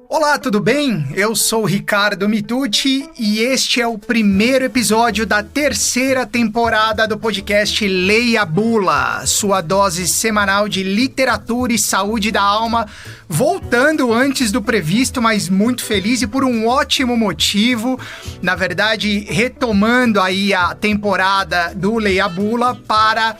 Olá, tudo bem? Eu sou o Ricardo Mitucci e este é o primeiro episódio da terceira temporada do podcast Leia a Bula, sua dose semanal de literatura e saúde da alma, voltando antes do previsto, mas muito feliz e por um ótimo motivo. Na verdade, retomando aí a temporada do Leia a Bula para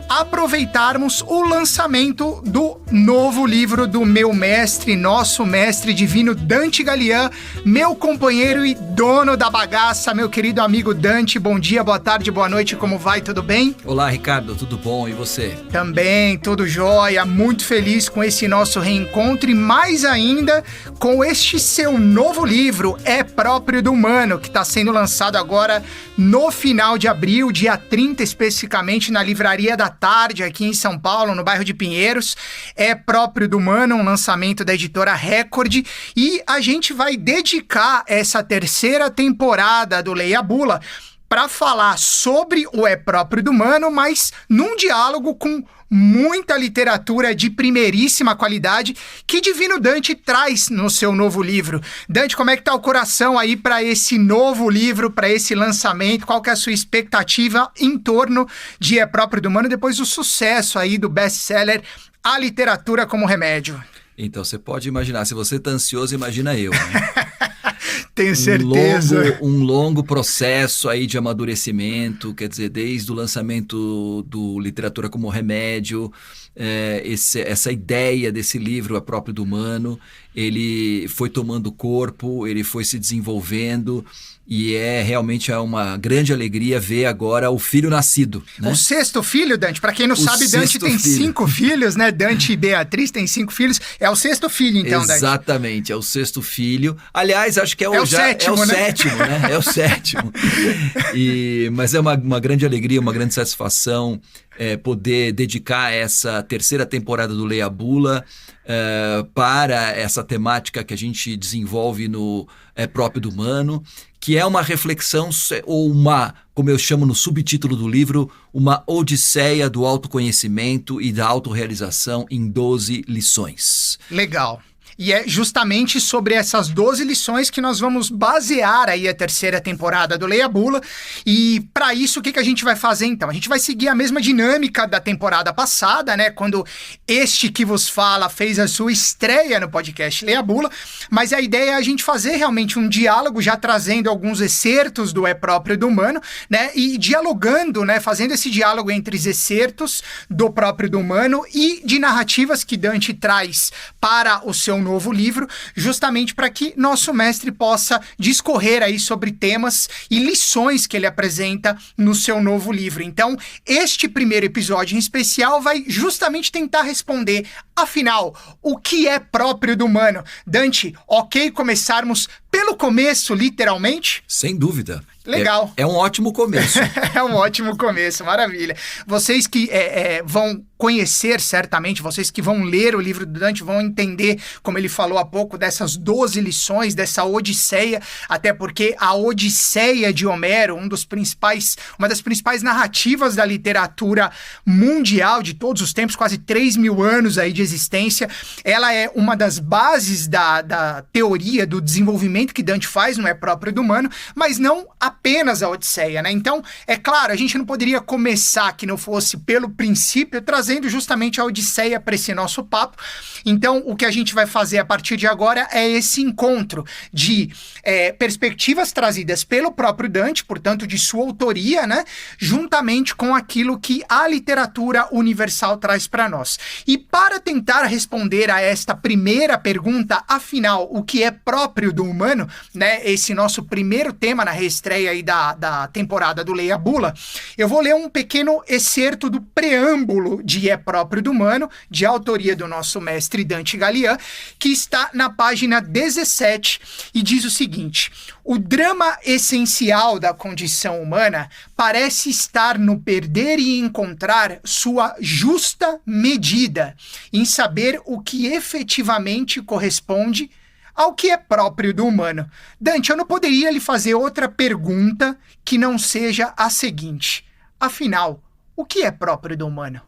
aproveitarmos o lançamento do novo livro do meu mestre, nosso mestre divino Dante Gallian, meu companheiro e dono da bagaça, meu querido amigo Dante. Bom dia, boa tarde, boa noite, como vai? Tudo bem? Olá, Ricardo, tudo bom? E você? Também, tudo jóia, muito feliz com esse nosso reencontro e mais ainda com este seu novo livro, É Próprio do Humano, que está sendo lançado agora no final de abril, dia 30 especificamente, na Livraria da Tarde, aqui em São Paulo, no bairro de Pinheiros. É Próprio do Humano, um lançamento da editora Record, e a gente vai dedicar essa terceira temporada do Leia a Bula para falar sobre o É Próprio do Humano, mas num diálogo com muita literatura de primeiríssima qualidade que Divino Dante traz no seu novo livro. Dante, como é que tá o coração aí para esse novo livro, para esse lançamento? Qual que é a sua expectativa em torno de É Próprio do Humano depois do sucesso aí do best-seller A Literatura como Remédio? Então, você pode imaginar, se você tá ansioso, imagina eu, né? Tenho certeza. Um longo processo aí de amadurecimento, quer dizer, desde o lançamento do Literatura como Remédio, essa ideia desse livro, É Próprio do Humano, ele foi tomando corpo, ele foi se desenvolvendo e realmente uma grande alegria ver agora o filho nascido, né? O sexto filho, Dante, para quem não sabe, Dante tem 5 filhos, né? Dante e Beatriz têm 5 filhos, é o sexto filho então, Dante. Exatamente, é o sexto filho. Aliás, acho que é o sétimo, né? Sétimo, né? É o sétimo. Mas é uma grande alegria, uma grande satisfação poder dedicar essa terceira temporada do Leia a Bula para essa temática que a gente desenvolve no É Próprio do Humano, que é uma reflexão ou como eu chamo no subtítulo do livro, uma odisseia do autoconhecimento e da autorrealização em 12 lições. Legal. E é justamente sobre essas 12 lições que nós vamos basear aí a terceira temporada do Leia a Bula. E para isso, o que a gente vai fazer então? A gente vai seguir a mesma dinâmica da temporada passada, né? Quando este que vos fala fez a sua estreia no podcast Leia a Bula. Mas a ideia é a gente fazer realmente um diálogo, já trazendo alguns excertos do É Próprio do Humano, né? E dialogando, né? Fazendo esse diálogo entre os excertos do Próprio do Humano e de narrativas que Dante traz para o seu novo livro, justamente para que nosso mestre possa discorrer aí sobre temas e lições que ele apresenta no seu novo livro. Então, este primeiro episódio em especial vai justamente tentar responder, afinal, o que é próprio do humano? Dante, ok começarmos pelo começo, literalmente? Sem dúvida. Legal. É um ótimo começo. É um ótimo começo, maravilha. Vocês que vão conhecer certamente, vocês que vão ler o livro do Dante vão entender, como ele falou há pouco, dessas 12 lições, dessa odisseia, até porque a Odisseia de Homero, uma das principais narrativas da literatura mundial de todos os tempos, quase 3.000 anos aí de existência, ela é uma das bases da teoria do desenvolvimento que Dante faz, não é próprio do humano, mas não apenas a Odisseia, né? Então, é claro, a gente não poderia começar que não fosse pelo princípio, trazendo justamente a Odisseia para esse nosso papo. Então, o que a gente vai fazer a partir de agora é esse encontro de perspectivas trazidas pelo próprio Dante, portanto, de sua autoria, né? Juntamente com aquilo que a literatura universal traz para nós. E para tentar responder a esta primeira pergunta, afinal, o que é próprio do humano, né? Esse nosso primeiro tema na reestreia aí da temporada do Leia a Bula, eu vou ler um pequeno excerto do preâmbulo de É Próprio do Humano, de autoria do nosso mestre Dante Gallian, que está na página 17 e diz o seguinte: o drama essencial da condição humana parece estar no perder e encontrar sua justa medida, em saber o que efetivamente corresponde ao que é próprio do humano. Dante, eu não poderia lhe fazer outra pergunta que não seja a seguinte: afinal, o que é próprio do humano?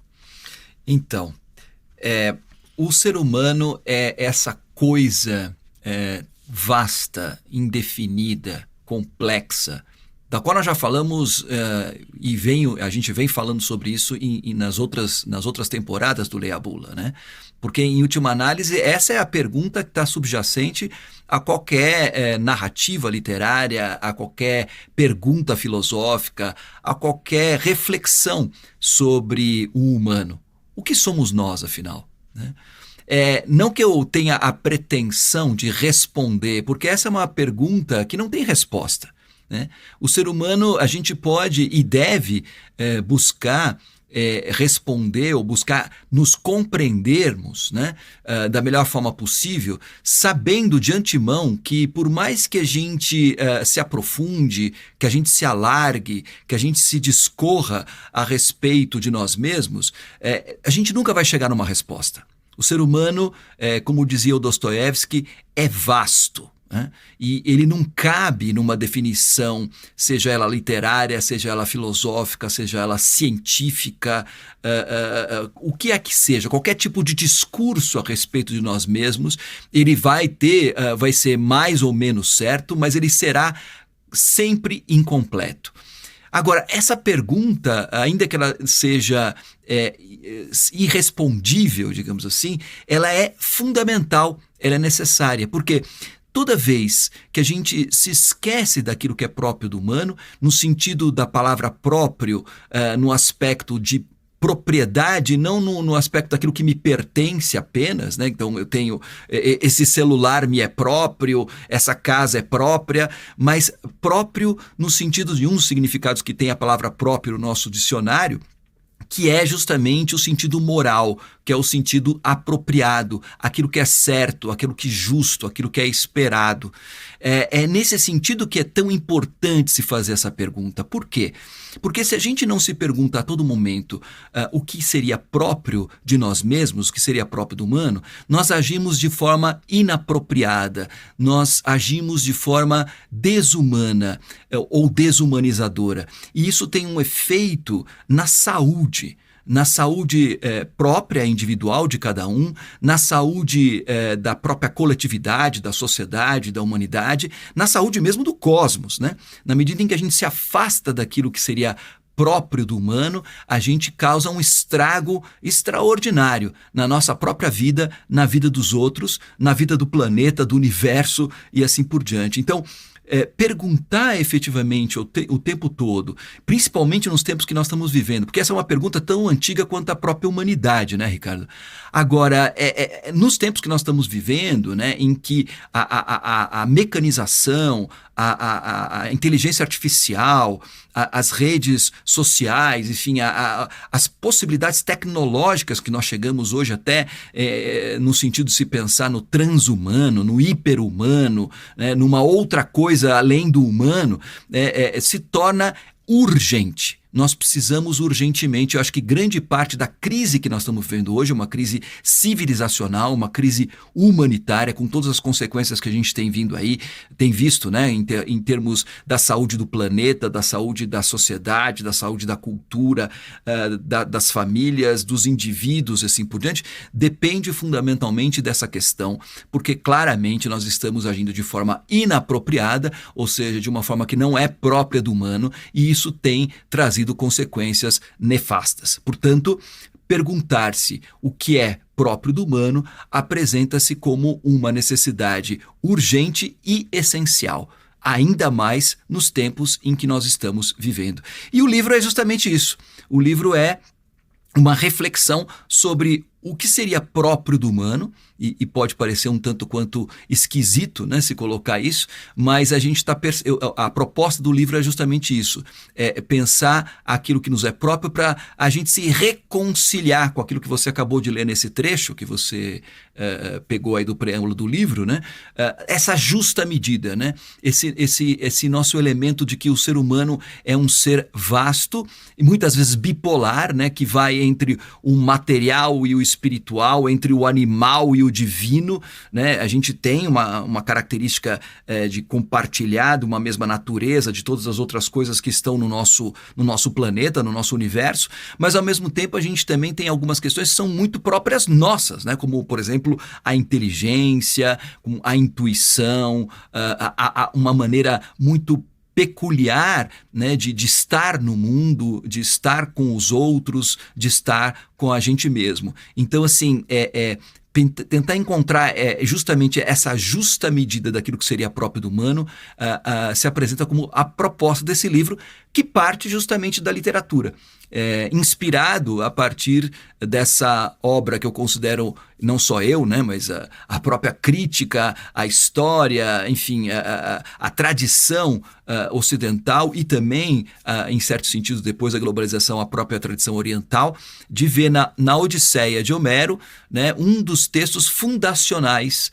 Então, o ser humano é essa coisa vasta, indefinida, complexa, da qual nós já falamos a gente vem falando sobre isso nas outras temporadas do Leia a Bula, né? Porque, em última análise, essa é a pergunta que está subjacente a qualquer narrativa literária, a qualquer pergunta filosófica, a qualquer reflexão sobre o humano. O que somos nós, afinal? Né? Não que eu tenha a pretensão de responder, porque essa é uma pergunta que não tem resposta. Né? O ser humano, a gente pode e deve buscar responder ou buscar nos compreendermos, né, da melhor forma possível, sabendo de antemão que por mais que a gente se aprofunde, que a gente se alargue, que a gente se discorra a respeito de nós mesmos, a gente nunca vai chegar numa resposta. O ser humano, como dizia o Dostoiévski, é vasto. E ele não cabe numa definição, seja ela literária, seja ela filosófica, seja ela científica, o que é que seja, qualquer tipo de discurso a respeito de nós mesmos, ele vai ser mais ou menos certo, mas ele será sempre incompleto. Agora, essa pergunta, ainda que ela seja irrespondível, digamos assim, ela é fundamental, ela é necessária, porque toda vez que a gente se esquece daquilo que é próprio do humano, no sentido da palavra próprio, no aspecto de propriedade, não no aspecto daquilo que me pertence apenas, né? Então eu tenho, esse celular me é próprio, essa casa é própria, mas próprio no sentido de uns significados que tem a palavra próprio no nosso dicionário, que é justamente o sentido moral, que é o sentido apropriado, aquilo que é certo, aquilo que é justo, aquilo que é esperado. É nesse sentido que é tão importante se fazer essa pergunta. Por quê? Porque se a gente não se pergunta a todo momento o que seria próprio de nós mesmos, o que seria próprio do humano, nós agimos de forma inapropriada, nós agimos de forma desumana ou desumanizadora. E isso tem um efeito na saúde própria, individual de cada um, na saúde da própria coletividade, da sociedade, da humanidade, na saúde mesmo do cosmos, né? Na medida em que a gente se afasta daquilo que seria próprio do humano, a gente causa um estrago extraordinário na nossa própria vida, na vida dos outros, na vida do planeta, do universo e assim por diante. Então, perguntar efetivamente o tempo todo, principalmente nos tempos que nós estamos vivendo, porque essa é uma pergunta tão antiga quanto a própria humanidade, né, Ricardo? Agora, nos tempos que nós estamos vivendo, né, em que a mecanização, a inteligência artificial, as redes sociais, enfim, as possibilidades tecnológicas que nós chegamos hoje até no sentido de se pensar no transhumano, no hiperhumano, né, numa outra coisa além do humano, se torna urgente. Nós precisamos urgentemente, eu acho que grande parte da crise que nós estamos vivendo hoje é uma crise civilizacional, uma crise humanitária, com todas as consequências que a gente tem visto, né, em termos da saúde do planeta, da saúde da sociedade, da saúde da cultura, das famílias, dos indivíduos e assim por diante, depende fundamentalmente dessa questão, porque claramente nós estamos agindo de forma inapropriada, ou seja, de uma forma que não é própria do humano, e isso tem trazido consequências nefastas. Portanto, perguntar-se o que é próprio do humano apresenta-se como uma necessidade urgente e essencial, ainda mais nos tempos em que nós estamos vivendo. E o livro é justamente isso. O livro é uma reflexão sobre o que seria próprio do humano, e pode parecer um tanto quanto esquisito, né, se colocar isso, mas a proposta do livro é justamente isso, pensar aquilo que nos é próprio para a gente se reconciliar com aquilo que você acabou de ler nesse trecho, que você pegou aí do preâmbulo do livro, né, essa justa medida, né, esse nosso elemento de que o ser humano é um ser vasto, e muitas vezes bipolar, né, que vai entre o material e o espiritual, entre o animal e o divino, né? A gente tem uma característica de compartilhar de uma mesma natureza, de todas as outras coisas que estão no nosso planeta, no nosso universo, mas ao mesmo tempo a gente também tem algumas questões que são muito próprias nossas, né? Como, por exemplo, a inteligência, a intuição, uma maneira muito peculiar, né, de estar no mundo, de estar com os outros, de estar com a gente mesmo. Então, assim, tentar encontrar justamente essa justa medida daquilo que seria próprio do humano se apresenta como a proposta desse livro, que parte justamente da literatura. Inspirado a partir dessa obra que eu considero, não só eu, né, mas a própria crítica, a história, enfim, a tradição ocidental e também, em certos sentidos, depois da globalização, a própria tradição oriental, de ver na Odisseia de Homero, né, um dos textos fundacionais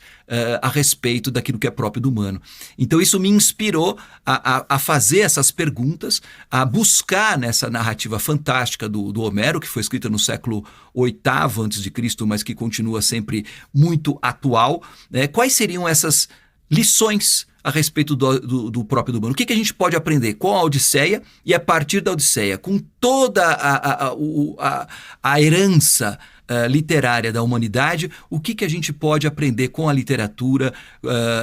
a respeito daquilo que é próprio do humano. Então isso me inspirou a fazer essas perguntas, a buscar nessa narrativa fantástica do Homero, que foi escrita no século VIII a.C., mas que continua sempre muito atual, né? Quais seriam essas lições a respeito do próprio do humano? O que a gente pode aprender com a Odisseia e a partir da Odisseia, com toda a herança literária da humanidade, o que a gente pode aprender com a literatura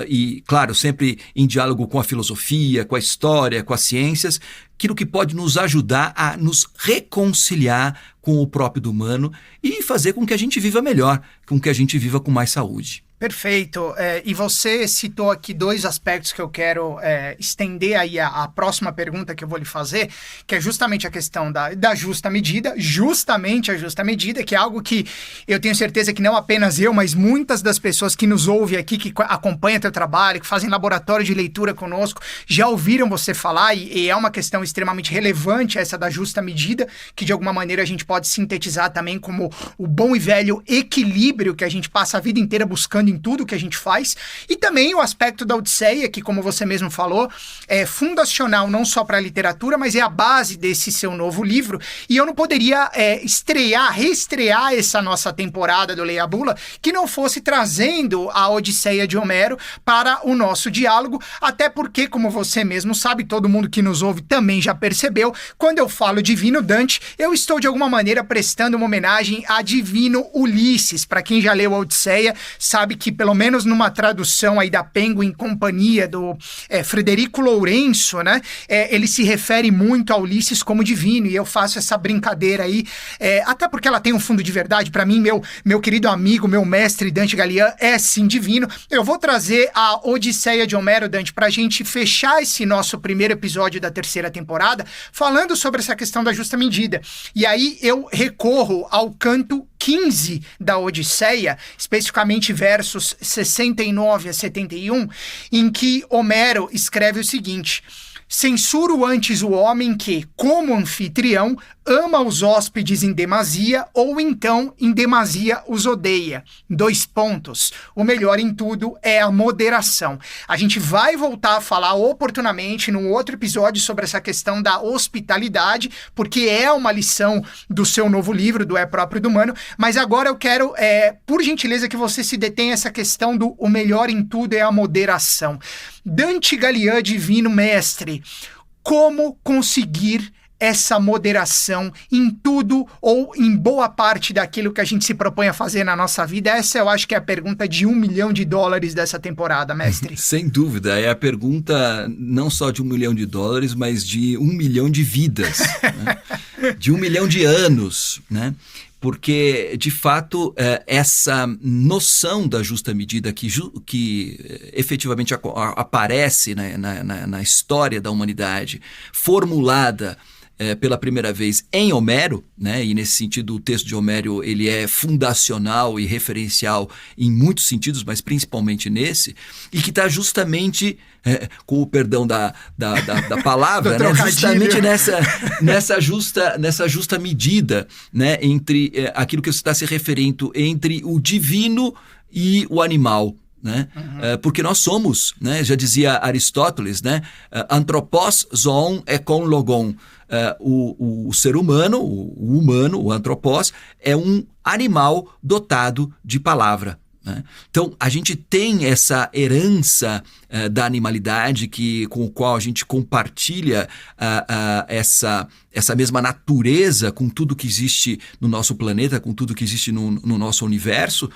e, claro, sempre em diálogo com a filosofia, com a história, com as ciências, aquilo que pode nos ajudar a nos reconciliar com o próprio do humano e fazer com que a gente viva melhor, com que a gente viva com mais saúde. Perfeito. E você citou aqui dois aspectos que eu quero estender aí a próxima pergunta que eu vou lhe fazer, que é justamente a questão da justa medida, justamente a justa medida, que é algo que eu tenho certeza que não apenas eu, mas muitas das pessoas que nos ouvem aqui, que acompanham teu trabalho, que fazem laboratório de leitura conosco, já ouviram você falar, e é uma questão extremamente relevante essa da justa medida, que de alguma maneira a gente pode sintetizar também como o bom e velho equilíbrio que a gente passa a vida inteira buscando em tudo que a gente faz, e também o aspecto da Odisseia, que, como você mesmo falou, é fundacional não só para a literatura, mas é a base desse seu novo livro, e eu não poderia reestrear essa nossa temporada do Leia a Bula que não fosse trazendo a Odisseia de Homero para o nosso diálogo, até porque, como você mesmo sabe, todo mundo que nos ouve também já percebeu, quando eu falo Divino Dante, eu estou de alguma maneira prestando uma homenagem a Divino Ulisses. Para quem já leu a Odisseia, sabe que pelo menos numa tradução aí da Penguin Companhia, do Frederico Lourenço, né, ele se refere muito a Ulisses como divino, e eu faço essa brincadeira aí, até porque ela tem um fundo de verdade. Para mim, meu querido amigo, meu mestre Dante Gallian é sim divino. Eu vou trazer a Odisseia de Homero, Dante, pra gente fechar esse nosso primeiro episódio da terceira temporada, falando sobre essa questão da justa medida. E aí eu recorro ao canto 15 da Odisseia, especificamente versos 69 a 71, em que Homero escreve o seguinte: censuro antes o homem que, como anfitrião, ama os hóspedes em demasia, ou então em demasia os odeia. 2 pontos. O melhor em tudo é a moderação. A gente vai voltar a falar oportunamente num outro episódio sobre essa questão da hospitalidade, porque é uma lição do seu novo livro, do É Próprio do Humano, mas agora eu quero, por gentileza, que você se detenha essa questão do o melhor em tudo é a moderação. Dante Gallian, divino mestre, como conseguir essa moderação em tudo ou em boa parte daquilo que a gente se propõe a fazer na nossa vida? Essa eu acho que é a pergunta de $1 milhão dessa temporada, mestre. Sem dúvida, é a pergunta não só de $1 milhão, mas de 1 milhão de vidas, né? De 1 milhão de anos, né? Porque, de fato, essa noção da justa medida que efetivamente aparece na história da humanidade, formulada pela primeira vez em Homero, né? E nesse sentido o texto de Homero ele é fundacional e referencial em muitos sentidos, mas principalmente nesse, e que está justamente, com o perdão da palavra, né? Justamente nessa justa medida, né? Entre aquilo que você está se referindo entre o divino e o animal, né? Porque nós somos, né? Já dizia Aristóteles, né? Anthropos zoon ekon logon. O ser humano, o anthropos, é um animal dotado de palavra. Então, a gente tem essa herança da animalidade com o qual a gente compartilha essa mesma natureza com tudo que existe no nosso planeta, com tudo que existe no nosso universo,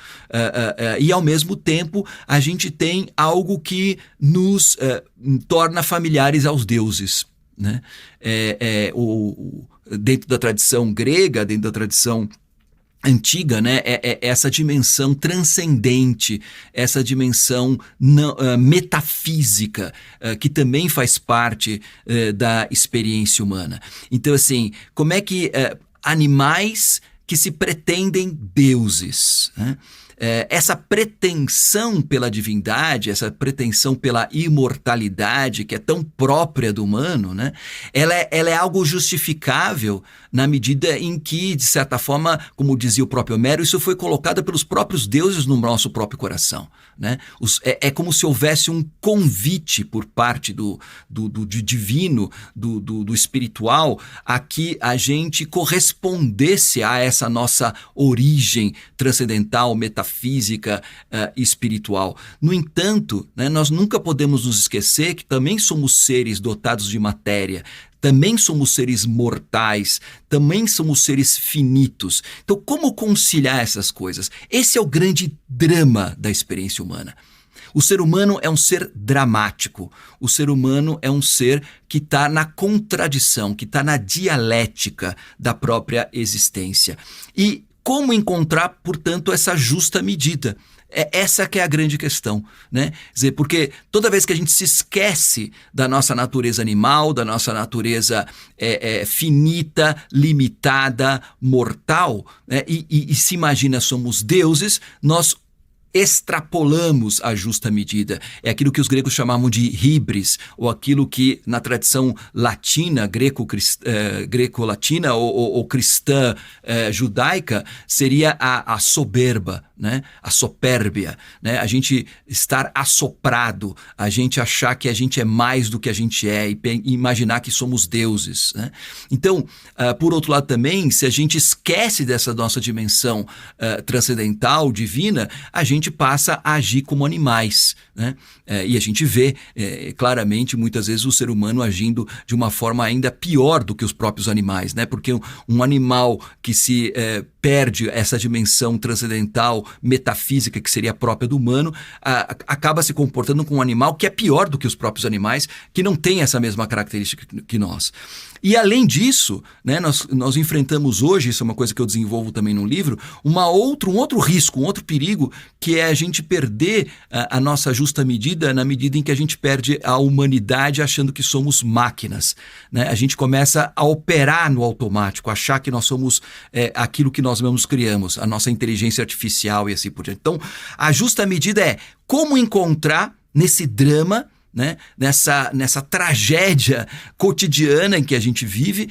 e ao mesmo tempo a gente tem algo que nos torna familiares aos deuses. Né? Dentro da tradição grega, dentro da tradição antiga, né, essa dimensão transcendente, essa dimensão metafísica, que também faz parte da experiência humana. Então, assim, como é que animais que se pretendem deuses, né? Essa pretensão pela divindade, essa pretensão pela imortalidade, que é tão própria do humano, né? Ela é algo justificável na medida em que, de certa forma, como dizia o próprio Homero, isso foi colocado pelos próprios deuses no nosso próprio coração. Né? É como se houvesse um convite por parte do divino, do espiritual, a que a gente correspondesse a essa nossa origem transcendental, metafísica, espiritual. No entanto, né, nós nunca podemos nos esquecer que também somos seres dotados de matéria, também somos seres mortais, também somos seres finitos. Então, como conciliar essas coisas? Esse é o grande drama da experiência humana. O ser humano é um ser dramático. O ser humano é um ser que está na contradição, que está na dialética da própria existência. E como encontrar, portanto, essa justa medida? Essa que é a grande questão, né? Quer dizer, porque toda vez que a gente se esquece da nossa natureza animal, da nossa natureza finita, limitada, mortal, né? e se imagina somos deuses, nós extrapolamos a justa medida. É aquilo que os gregos chamavam de híbris, ou aquilo que na tradição latina, greco-latina ou cristã judaica, seria a soberba, né? A supérbia, né? A gente estar assoprado, a gente achar que a gente é mais do que a gente é e imaginar que somos deuses, né? Então, por outro lado também, se a gente esquece dessa nossa dimensão transcendental, divina, a gente passa a agir como animais, né? E a gente vê claramente muitas vezes o ser humano agindo de uma forma ainda pior do que os próprios animais, né? Porque um animal que se perde essa dimensão transcendental, metafísica, que seria própria do humano, acaba se comportando como um animal que é pior do que os próprios animais, que não tem essa mesma característica que nós. E além disso, né, nós enfrentamos hoje, isso é uma coisa que eu desenvolvo também no livro, um outro risco, um outro perigo, que é a gente perder a nossa justa medida na medida em que a gente perde a humanidade achando que somos máquinas, né? A gente começa a operar no automático, achar que nós somos aquilo que nós mesmos criamos, a nossa inteligência artificial e assim por diante. Então, a justa medida é como encontrar nesse drama, né, nessa tragédia cotidiana em que a gente vive,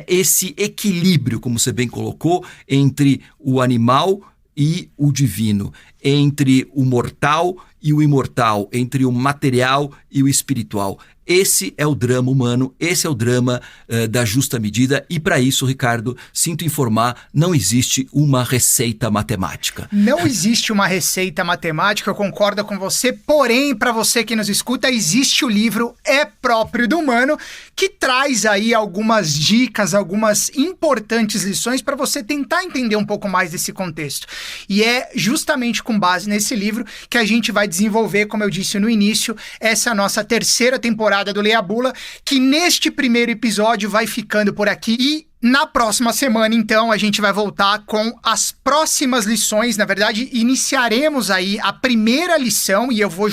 esse equilíbrio, como você bem colocou, entre o animal e o divino, entre o mortal e o imortal, entre o material e o espiritual. Esse é o drama humano, esse é o drama da justa medida, e para isso, Ricardo, sinto informar, não existe uma receita matemática. Não existe uma receita matemática, eu concordo com você, porém, para você que nos escuta, existe o livro É Próprio do Humano, que traz aí algumas dicas, algumas importantes lições para você tentar entender um pouco mais desse contexto. E é justamente com base nesse livro que a gente vai desenvolver, como eu disse no início, essa nossa terceira temporada do Leia a Bula, que neste primeiro episódio vai ficando por aqui e na próxima semana, então, a gente vai voltar com as próximas lições. Na verdade, iniciaremos aí a primeira lição e eu vou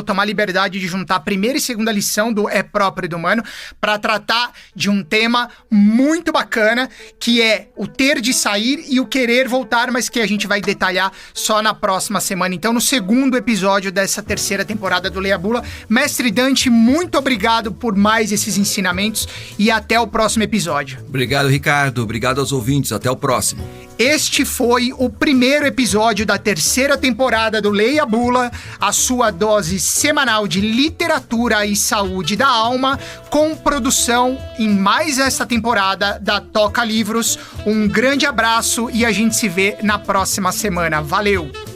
tomar a liberdade de juntar a primeira e segunda lição do É Próprio do Humano para tratar de um tema muito bacana, que é o ter de sair e o querer voltar, mas que a gente vai detalhar só na próxima semana. Então, no segundo episódio dessa terceira temporada do Leia a Bula. Mestre Dante, muito obrigado por mais esses ensinamentos e até o próximo episódio. Obrigado, Ricardo. Obrigado aos ouvintes. Até o próximo. Este foi o primeiro episódio da terceira temporada do Leia a Bula, a sua dose semanal de literatura e saúde da alma, com produção em mais essa temporada da Toca Livros. Um grande abraço e a gente se vê na próxima semana. Valeu!